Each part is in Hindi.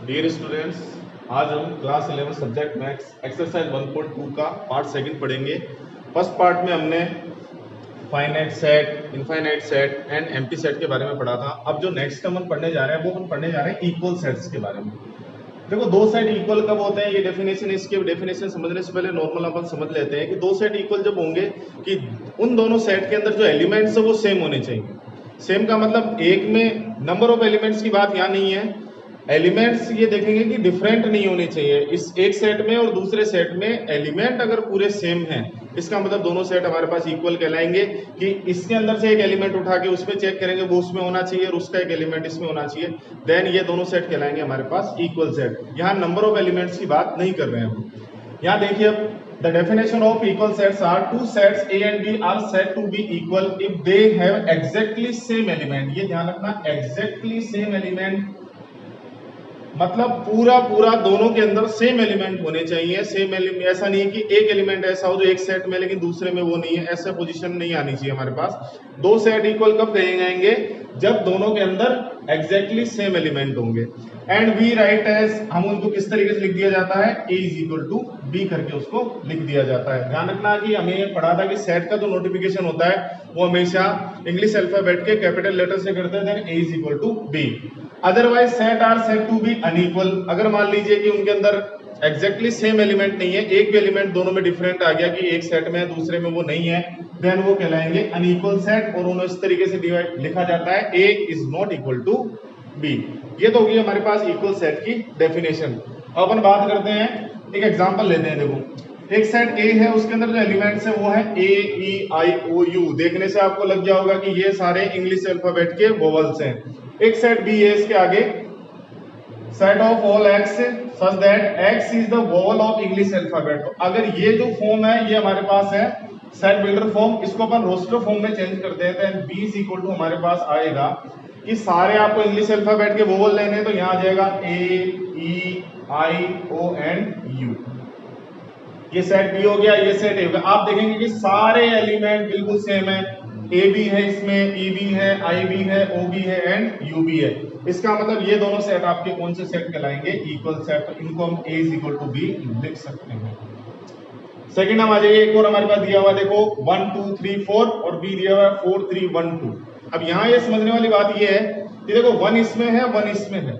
डियर स्टूडेंट्स, आज हम क्लास 11 सब्जेक्ट मैथ्स एक्सरसाइज 1.2 का पार्ट सेकंड पढ़ेंगे। फर्स्ट पार्ट में हमने finite set, infinite set and empty set के बारे में पढ़ा था। अब जो नेक्स्ट हम पढ़ने जा रहे हैं वो हम पढ़ने जा रहे हैं इक्वल सेट्स के बारे में। देखो, दो सेट इक्वल कब होते हैं, ये डेफिनेशन, इसके डेफिनेशन समझने से पहले नॉर्मल अपन समझ लेते हैं कि दो सेट इक्वल जब होंगे कि उन दोनों सेट के अंदर जो एलिमेंट्स है वो सेम होने चाहिए। सेम का मतलब एक में नंबर ऑफ एलिमेंट्स की बात यहाँ नहीं है, एलिमेंट्स ये देखेंगे कि डिफरेंट नहीं होने चाहिए। इस एक सेट में और दूसरे सेट में एलिमेंट अगर पूरे सेम हैं, इसका मतलब दोनों सेट हमारे पास इक्वल कहलाएंगे। कि इसके अंदर से एक एलिमेंट उठा के उसमें चेक करेंगे वो उसमें होना चाहिए और उसका एक एलिमेंट इसमें होना चाहिए, देन ये दोनों सेट कहलाएंगे हमारे पास इक्वल सेट। यहाँ नंबर ऑफ एलिमेंट्स की बात नहीं कर रहे हैं हम। यहाँ देखिए, अब the definition of equal sets are two sets A and B are said to be equal if they have exactly same element। ये ध्यान रखना, exactly same element मतलब पूरा पूरा दोनों के अंदर सेम एलिमेंट होने चाहिए। सेम एलिमेंट, ऐसा नहीं है कि एक एलिमेंट ऐसा हो जो एक सेट में लेकिन दूसरे में वो नहीं है, ऐसा पोजीशन नहीं आनी चाहिए हमारे पास। दो सेट इक्वल कब कहे जाएंगे, जब दोनों के अंदर एग्जैक्टली सेम एलिमेंट होंगे। एंड वी राइट एज, हम उनको किस तरीके से लिख दिया जाता है, A is equal to B करके उसको लिख दिया जाता है। ध्यान रखना कि हमें पढ़ा था कि सेट का जो नोटिफिकेशन होता है वो हमेशा इंग्लिश अल्फाबेट के कैपिटल लेटर से करते हैं, then A is equal to B। Otherwise set are said to be unequal. अगर मान लीजिए कि उनके अंदर एग्जैक्टली सेम एलिमेंट नहीं है, एक भी एलिमेंट दोनों में डिफरेंट आ गया कि एक सेट में है दूसरे में वो नहीं है, देन वो कहलाएंगे अनइक्वल सेट। और उन्हें इस तरीके से डिवाइड लिखा जाता है, A is not equal to B। ये तो होगी हमारे पास इक्वल सेट की डेफिनेशन। अब अपन बात करते हैं, एक एग्जांपल लेते हैं। देखो, एक सेट A है, उसके अंदर जो एलिमेंट्स है वो है A, E, I, O, U। देखने से आपको लग गया होगा कि ये सारे इंग्लिश अल्फाबेट के वोवल्स हैं। एक सेट B है, इसके आगे set of all x such that x is the vowel of English alphabet. तो अगर ये जो फॉर्म है ये हमारे पास है सेट बिल्डर फॉर्म, इसको अपन रोस्टर फॉर्म में चेंज कर देते हैं। B इज इक्वल टू हमारे पास आएगा कि सारे आपको इंग्लिश अल्फाबेट के वोवल लेने हैं, तो यहाँ आ जाएगा A, E, I, O and U। ये सेट B हो गया, ये सेट A हो गया। आप देखेंगे कि सारे एलिमेंट बिल्कुल सेम है, A भी है इसमें, E भी है, I भी है, O भी है एंड U भी है। इसका मतलब ये दोनों सेट आपके कौन से सेट कहलाएंगे, इक्वल सेट। तो इनको हम A is equal to B लिख सकते हैं। सेकंड हम आ जाइए, एक और हमारे पास दिया हुआ, देखो 1 2 3 4 और B दिया हुआ है 4 3 1 2। अब यहाँ ये समझने वाली बात ये है कि देखो 1 इसमें है, 1 इसमें है,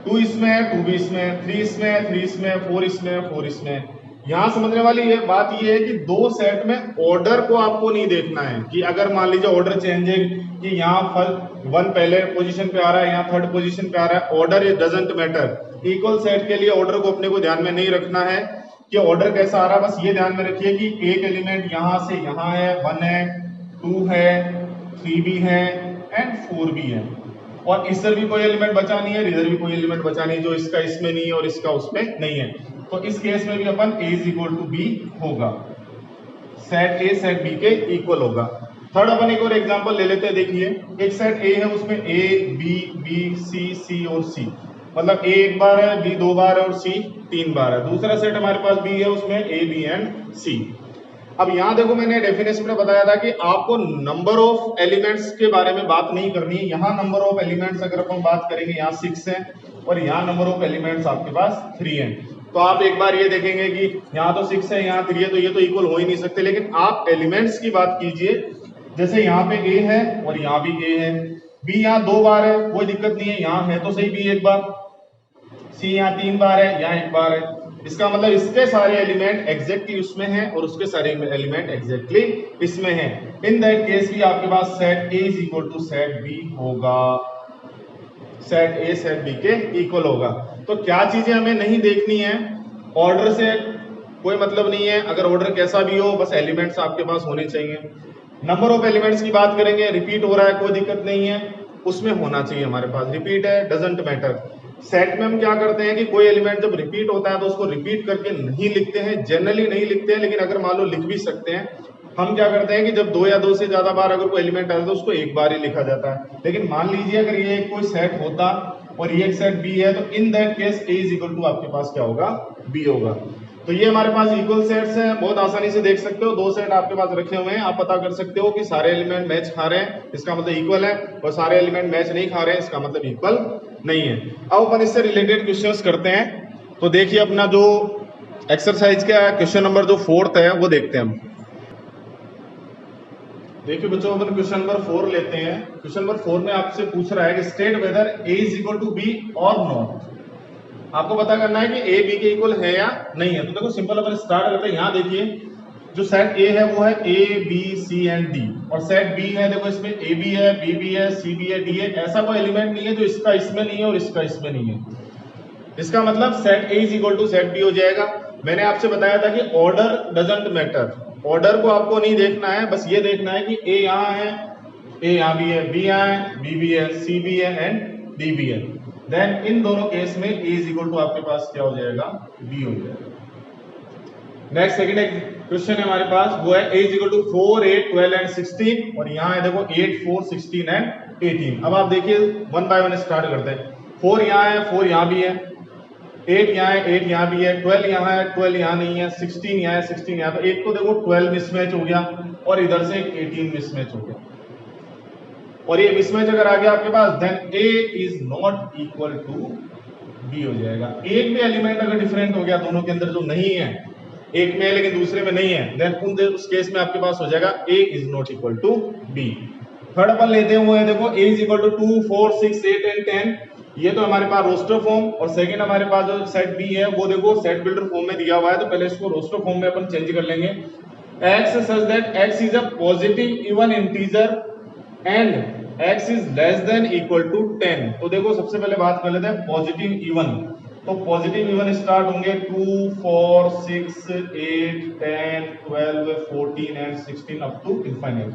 2 इसमें है, 2 भी इसमें है, 3 इसमें है, 3 इसमें है, 4 इसमें है, 4 इसमें है। यहाँ समझने वाली ये बात ये है कि दो सेट में ऑर्डर को आपको नहीं देखना है कि अगर मान लीजिए ऑर्डर चेंज है कि यहाँ फर्स्ट 1 पहले पोजीशन पे आ रहा है, यहाँ थर्ड पोजीशन पे आ रहा है, order it doesn't matter. Equal set के लिए ऑर्डर को अपने को ध्यान में नहीं रखना है कि ऑर्डर कैसा आ रहा है, बस ये ध्यान में रखिए कि एक एलिमेंट यहाँ से यहाँ है, 1 है, 2 है, 3 भी है एंड 4 भी है, और इधर भी कोई एलिमेंट बचा नहीं है, इधर भी कोई एलिमेंट बचा नहीं जो इसका इसमें नहीं है और इसका उसमें नहीं है। तो इस केस में भी अपन A is equal to B होगा, सेट A सेट B के इक्वल होगा। थर्ड अपन एक और एग्जांपल ले लेते हैं। देखिए, एक सेट A है, उसमें A, B, B, C, C और C, मतलब A एक बार है, B 2 बार है और C 3 बार है। दूसरा सेट हमारे पास B है, उसमें A, B एंड C। अब यहाँ देखो, मैंने डेफिनेशन में बताया था कि आपको नंबर ऑफ एलिमेंट्स के बारे में बात नहीं करनी है। यहाँ नंबर ऑफ एलिमेंट्स अगर अपन बात करेंगे, यहाँ 6 है और यहाँ नंबर ऑफ एलिमेंट्स आपके पास 3 है। तो आप एक बार ये देखेंगे कि यहाँ तो 6 है, यहाँ 3 है, तो ये तो इक्वल हो ही नहीं सकते। लेकिन आप एलिमेंट्स की बात कीजिए, जैसे यहाँ पे A है और यहाँ भी A है, B यहाँ 2 बार है, कोई दिक्कत नहीं है, यहाँ है तो सही B एक बार, C यहाँ 3 बार है, यहाँ 1 बार है। इसका मतलब इसके सारे एलिमेंट एग्जैक्टली उसमें हैं और उसके सारे एलिमेंट एग्जैक्टली इसमें हैं। इन दैट केस भी आपके पास set A is equal to set B होगा, सेट A सेट B के इक्वल होगा। तो क्या चीजें हमें नहीं देखनी है, ऑर्डर से कोई मतलब नहीं है, अगर ऑर्डर कैसा भी हो बस एलिमेंट्स आपके पास होने चाहिए। नंबर ऑफ एलिमेंट्स की बात करेंगे, रिपीट हो रहा है कोई दिक्कत नहीं है, उसमें होना चाहिए हमारे पास, रिपीट है डजंट मैटर। सेट में हम क्या करते हैं कि कोई एलिमेंट जब रिपीट होता है तो उसको रिपीट करके नहीं लिखते हैं, जनरली नहीं लिखते हैं, लेकिन अगर मान लो लिख भी सकते हैं। हम क्या करते हैं कि जब 2 या 2 से ज्यादा बार अगर कोई एलिमेंट आता है तो उसको एक बार ही लिखा जाता है। लेकिन मान लीजिए अगर ये कोई सेट होता और ये एक सेट B है, तो in that case A is equal to आपके पास क्या होगा, B होगा। तो ये हमारे पास इक्वल सेट्स हैं, बहुत आसानी से देख सकते हो। दो सेट आपके पास रखे हुए हैं, आप पता कर सकते हो कि सारे एलिमेंट मैच खा रहे हैं, इसका मतलब इक्वल है, और सारे एलिमेंट मैच नहीं खा रहे हैं, इसका मतलब इक्वल नहीं है। अब अपन इससे रिलेटेड क्वेश्चंस करते हैं। तो देखिए अपना जो एक्सरसाइज का क्वेश्चन नंबर जो 4th है वो देखते हैं हम। देखिए बच्चों अपन क्वेश्चन नंबर 4 लेते हैं। क्वेश्चन नंबर 4 में आपसे पूछ रहा है कि state whether A is equal to B और नॉट। आपको पता करना है कि ए बी के इक्वल है या नहीं है। तो देखो सिंपल अपन स्टार्ट करते हैं। यहाँ देखिए जो सेट ए है वो है A B C and D, और सेट बी है देखो इसमें ए बी है, बी बी है, सी बी है, डी है। ऐसा कोई एलिमेंट नहीं है जो इसका इसमें नहीं है और इसका इसमें नहीं है। इसका मतलब set A is equal to set B हो जाएगा। मैंने आपसे बताया था कि ऑर्डर डजंट मैटर, ऑर्डर को आपको नहीं देखना है, बस ये देखना है कि ए यहाँ है, ए यहाँ भी है, बी यहाँ है, बी भी है, सी भी है एंड डी भी है। देन इन दोनों केस में ए इज इक्वल टू आपके पास क्या हो जाएगा, बी हो जाएगा। नेक्स्ट सेकंड एक क्वेश्चन है हमारे पास, वो है a is equal to 4, 8, 12 and 16, और यहाँ है देखो 8, 4, 16 एंड 18। अब आप देखिए वन बाय वन स्टार्ट करते हैं। 4 यहाँ है, 4 यहाँ भी है, 8 यहाँ है, 8 यहाँ भी है, 12 यहाँ है, 12 यहाँ नहीं है, 16 यहाँ है, 16 यहाँ। तो एक तो देखो 12 मिसमैच हो गया और इधर से एक 18 मिसमैच हो गया, और ये मिसमैच अगर आ गया आपके पास, then a is not equal to b हो जाएगा। एक भी एलिमेंट अगर डिफरेंट हो गया दोनों के अंदर जो नहीं है, एक में है लेकिन दूसरे में नहीं है, देन उस केस में आपके पास हो जाएगा a is not equal to b। Third अपन लेते हैं वो है देखो a is equal to 2, 4, 6, 8 and 10। ये तो हमारे पास रोस्टर फॉर्म, और सेकंड हमारे पास जो सेट b है वो देखो सेट बिल्डर फॉर्म में दिया हुआ है। तो पहले इसको रोस्टर फॉर्म में अपन चेंज कर लेंगे। x such that x is a positive even integer and x is less than equal to 10। तो देखो सबसे पहले बात कर लेते हैं पॉजिटिव इवन। तो पॉजिटिव इवन स्टार्ट होंगे 2, 4, 6, 8, 10, 12, 14 एंड 16 अप टू इनफाइनाइट।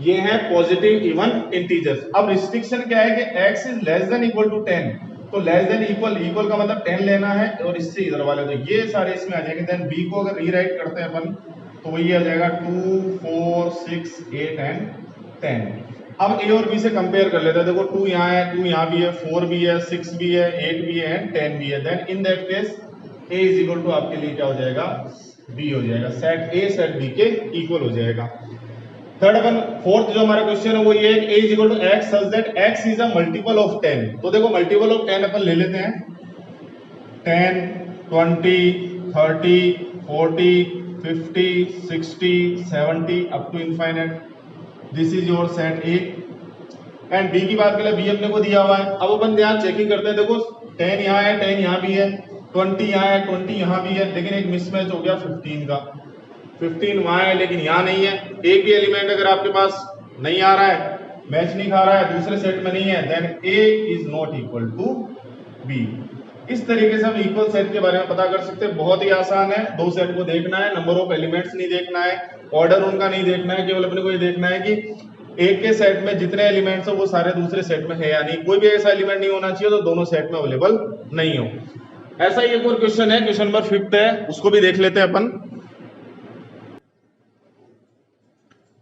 ये है पॉजिटिव इवन इंटीजर्स। अब रिस्ट्रिक्शन क्या है कि x is less than equal to 10। तो लेस देन इक्वल, इक्वल का मतलब 10 लेना है, और इससे इधर वाले तो ये सारे इसमें आ जाएंगे। देन b को अगर रीराइट करते हैं अपन तो वही आ जाएगा 2, 4, 6, 8 एंड 10। अब a और b से कंपेयर कर लेते हैं। देखो 2 यहाँ है, 2 यहाँ भी है, 4 भी है, 6 भी है, 8 भी है एंड 10 भी है। Then in that case a is equal to आपके लिए क्या हो जाएगा, b हो जाएगा। सेट a सेट b के इक्वल हो जाएगा। थर्ड अपन फोर्थ जो हमारा क्वेश्चन है वो ये है a is equal to x such that x is a multiple of 10। तो देखो मल्टीपल ऑफ 10 अपन ले लेते हैं, 10, 20, 30, 40, 50, 60, 70 up to infinite. This is your set A। And B की बात करें, B अपने को दिया हुआ है। अब अपन यहाँ चेकिंग करते हैं। देखो 10 यहाँ है, 10 यहाँ भी है, 20 यहाँ है, 20 यहाँ भी है, लेकिन एक मिसमैच हो गया 15 का। 15 वहां है लेकिन यहाँ नहीं है। एक भी एलिमेंट अगर आपके पास नहीं आ रहा है, मैच नहीं खा रहा है, दूसरे सेट में नहीं है, then A is not equal to B। इस तरीके से हम इक्वल सेट के बारे में पता कर सकते हैं। बहुत ही आसान है। दो सेट को देखना है, नंबर ऑफ एलिमेंट्स नहीं देखना है, ऑर्डर उनका नहीं देखना है, केवल अपने को ये देखना है कि एक के सेट में जितने एलिमेंट्स हो वो सारे दूसरे सेट में है या नहीं। कोई भी ऐसा एलिमेंट नहीं होना चाहिए तो दोनों सेट में अवेलेबल नहीं हो। ऐसा ही एक और क्वेश्चन है, क्वेश्चन नंबर 5 है, उसको भी देख लेते हैं अपन।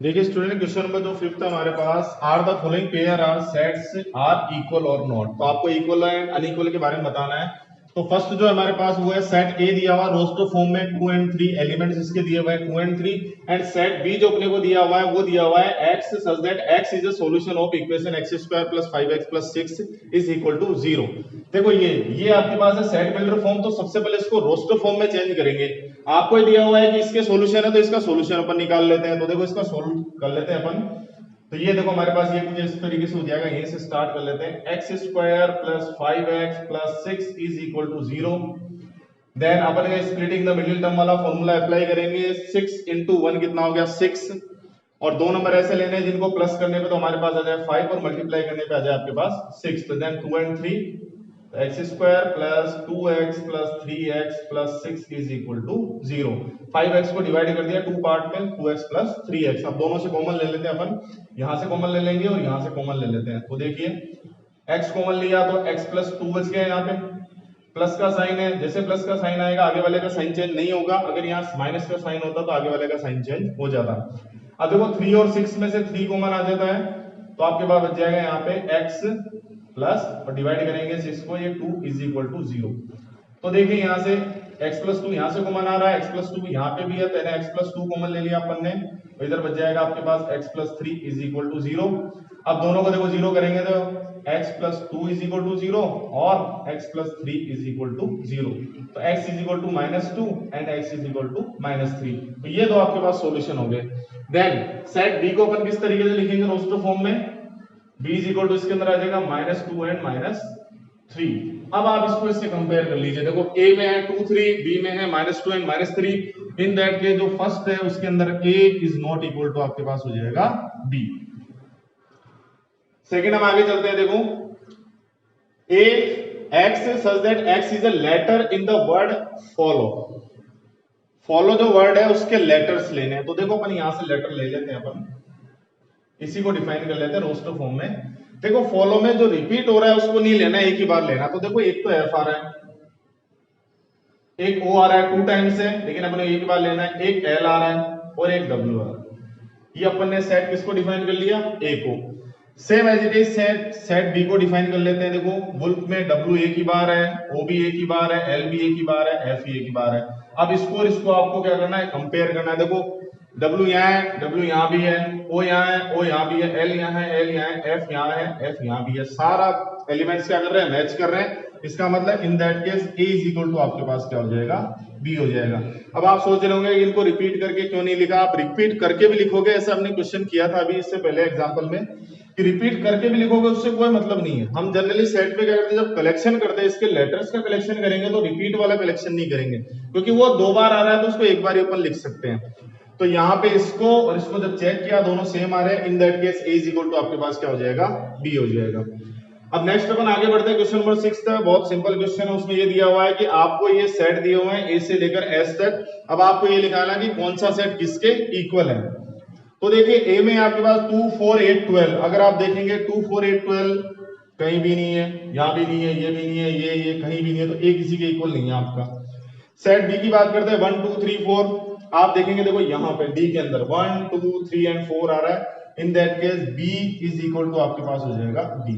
देखिए स्टूडेंट क्वेश्चन नंबर जो 5 है हमारे पास, are the following pair are sets are equal और नॉट। तो आपको इक्वल एंड अनइक्वल के बारे में बताना है। तो फर्स्ट जो हमारे पास वो है सेट ए दिया हुआ रोस्टर फॉर्म में 2 and 3 एलिमेंट्स इसके दिए हुए हैं 2 and 3, एंड सेट बी जो अपने को दिया हुआ है वो दिया हुआ है x such that x is a solution of equation x square plus 5x plus 6 is equal to 0। देखो ये आपके पास है सेट बिल्डर फॉर्म। तो सबसे पहले इसको रोस्टर फॉर्म में चेंज करेंगे। आपको दिया हुआ है कि इसके सॉल्यूशन है तो इसका सॉल्यूशन अपन निकाल लेते हैं। तो देखो इसका सोल्व कर लेते हैं अपन। तो ये देखो हमारे पास ये कुछ इस तरीके से हो जाएगा। यहीं से स्टार्ट कर लेते हैं। X square plus 5x plus 6 is equal to 0। Then अपन स्प्लिटिंग द मिडिल टर्म वाला फॉर्मूला अप्लाई करेंगे। 6 into 1 कितना हो गया 6, और दो नंबर ऐसे लेने हैं जिनको प्लस करने पे तो हमारे पास आ जाए 5 और मल्टीप्लाई करने पे आ जाए आपके पास 6। तो then 2 and 3 x square plus 2x plus 3x plus 6 is equal to 0। 5x को डिवाइड कर दिया 2 पार्ट में, 2x प्लस 3x। अब दोनों से कॉमन ले लेते हैं अपन, यहां से कॉमन ले लेंगे और यहां से कॉमन ले लेते हैं। तो देखिए x कॉमन लिया तो x प्लस 2 बच गया। यहाँ पे प्लस का साइन है, जैसे प्लस का साइन आएगा आगे वाले का साइन चेंज नहीं होगा। अगर यहाँ माइनस का साइन होता तो आगे वाले का साइन चेंज हो जाता। अब देखो 3 और 6 में से 3 कॉमन आ जाता है तो आपके पास बच जाएगा यहाँ पे x प्लस, और डिवाइड करेंगे 6 को, ये 2 इज इक्वल टू 0। तो देखिए यहाँ से x प्लस 2 यहाँ से कॉमन आ रहा है, x प्लस 2 यहाँ पे भी है, तो x प्लस 2 कॉमन ले लिया अपन ने, तो इधर बच जाएगा आपके पास x plus 3 is equal to 0। अब दोनों को देखो 0 करेंगे तो x plus 2 is equal to 0 और x plus 3 is equal to 0। तो x is equal to -2 and x is equal to -3। तो ये दो आपके पास सॉल्यूशन हो गए। देन सेट b को अपन किस तरीके से लिखेंगे रोस्टर फॉर्म में, b इज इक्वल टू इसके अंदर आ जाएगा -2 एंड -3। अब आप इसको इससे कंपेयर कर लीजिए, देखो a में है 2 3, b में है -2 एंड -3। इन दैट के जो फर्स्ट है उसके अंदर a is not equal to आपके पास हो जाएगा b। सेकंड हम आगे चलते हैं, देखो a x such that x is a letter in the word follow. Follow जो वर्ड है उसके लेटर्स लेने हैं। तो देखो अपन यहां से लेटर ले लेते हैं, अपन इसी को डिफाइन कर लेते हैं रोस्टर फॉर्म में। देखो फॉलो में जो रिपीट हो रहा है उसको नहीं लेना, एक ही बार लेना। तो देखो एक तो एफ आ रहा है, एक ओ आ रहा है 2 टाइम्स है, लेकिन अपन एक ही बार लेना है। एक एल आ रहा है और एक डब्ल्यू आ रहा है। ये अपन ने सेट किसको डिफाइन कर लिया, ए को। Same as it is set B को डिफाइन कर लेते हैं। देखो वुल्फ में डब्ल्यू एक ही बार है, ओ भी एक ही बार है, एल भी एक ही बार है, एफ एक ही बार है। अब इसको और इसको आपको क्या करना है, कंपेयर करना है। देखो W यहाँ है, W यहाँ भी है, O यहाँ है, O यहाँ भी है, L यहाँ है, L यहाँ है, F यहाँ है, F यहाँ भी है। सारा एलिमेंट्स क्या कर रहे हैं, मैच कर रहे हैं। इसका मतलब in that case A is equal to आपके पास क्या हो जाएगा, B हो जाएगा। अब आप सोच रहे होंगे इनको रिपीट करके क्यों नहीं लिखा। आप रिपीट करके भी लिखोगे, ऐसा हमने क्वेश्चन किया था अभी इससे पहले एग्जाम्पल में, कि रिपीट करके भी लिखोगे उससे कोई मतलब नहीं है। हम जनरली सेट पे क्या करते हैं, जब कलेक्शन करते हैं इसके लेटर्स का कलेक्शन करेंगे तो रिपीट वाला कलेक्शन नहीं करेंगे, क्योंकि वो 2 बार आ रहा है तो उसको एक बार ही अपन लिख सकते हैं। तो यहाँ पे इसको और इसको जब चेक किया दोनों सेम आ रहे हैं, in that case A is equal to आपके पास क्या हो जाएगा, B हो जाएगा। अब नेक्स्ट अपन आगे बढ़ते हैं, क्वेश्चन नंबर 6 है। बहुत सिंपल क्वेश्चन है, उसमें ये दिया हुआ है कि आपको ये सेट दिए हुए हैं A से लेकर S तक। अब आपको ये निकालना कि कौन सा सेट किसके इक्वल है। तो देखिए A में आपके पास 2 4 8 12। अगर आप देखेंगे 2 4 8 12 कहीं भी नहीं है, यहाँ भी नहीं है, ये भी नहीं है, ये कहीं भी नहीं है, तो A किसी के इक्वल नहीं है आपका। सेट B की बात करते हैं 1 2 3 4। आप देखेंगे देखो यहाँ पे D के अंदर 1 2 3 एंड 4 आ रहा है। In that case B is equal to आपके पास हो जाएगा D।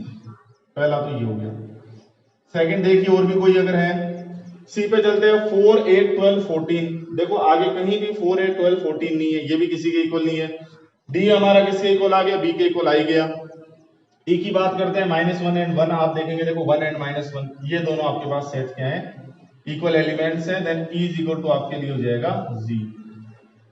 पहला तो ये हो गया। सेकंड देखिए और भी कोई अगर है, C पे चलते हैं 4 8 12 14। देखो आगे कहीं भी 4 8 12 14 नहीं है, ये भी किसी के इक्वल नहीं है। D हमारा किसके इक्वल आ गया, B के इक्वल आ ही गया। E की बात करते हैं -1 एंड 1। आप देखेंगे देखो 1 एंड -1 ये दोनों आपके पास सेट क्या है, इक्वल एलिमेंट्स है। Then E is equal to आपके लिए हो जाएगा G।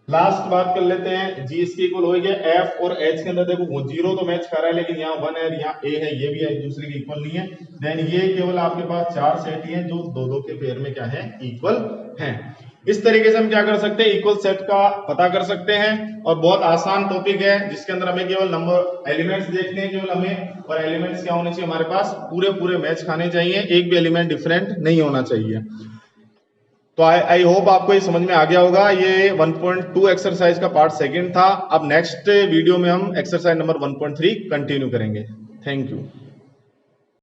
लास्ट बात कर लेते हैं, G इसके इक्वल हो गया। F और H के अंदर देखो 0 तो मैच कर रहा है, लेकिन यहाँ 1 है, यहाँ A है, ये भी है, एक दूसरे के इक्वल नहीं है। देन ये केवल आपके पास 4 सेट ही हैं जो 2-2 के पेयर में क्या है, इक्वल हैं। इस तरीके से हम क्या कर सकते हैं, इक्वल सेट का पता कर सकते हैं। और बहुत आसान टॉपिक है जिसके अंदर हमें केवल नंबर एलिमेंट्स देखने हैं केवल हमें, और एलिमेंट्स क्या होने चाहिए हमारे पास, पूरे मैच खाने चाहिए, एक भी एलिमेंट डिफरेंट नहीं होना चाहिए। तो आई होप आपको ये समझ में आ गया होगा। ये 1.2 एक्सरसाइज का पार्ट सेकंड था। अब नेक्स्ट वीडियो में हम एक्सरसाइज नंबर 1.3 कंटिन्यू करेंगे। Thank you.